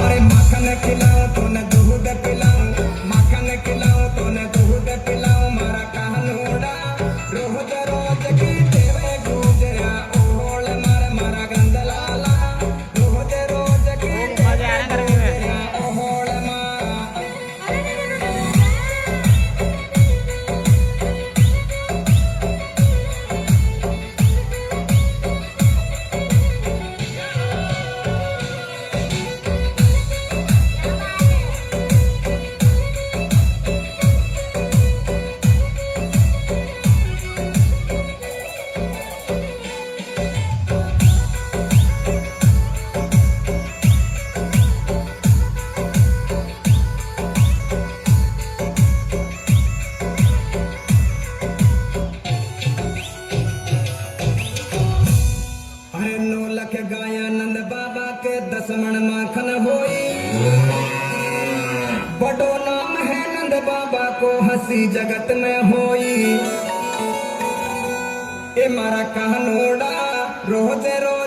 अरे माखन खिलाऊं तो न दूध पिलाऊं, माखन खिलाऊं तो न दूध पिलाऊं, मारा कानूड़ा रोज रोज की देवे गुजरा ओहोल मार मारा गंदलाला रोज रोज की देवे गुजरा ओहोल मारा। अरे 9 लाख गाया नंद बाबा के 10 मन माखन होई, बड़ो नाम है नंद बाबा को हंसी जगत में होई। ए मारा कानूड़ा रोज रोज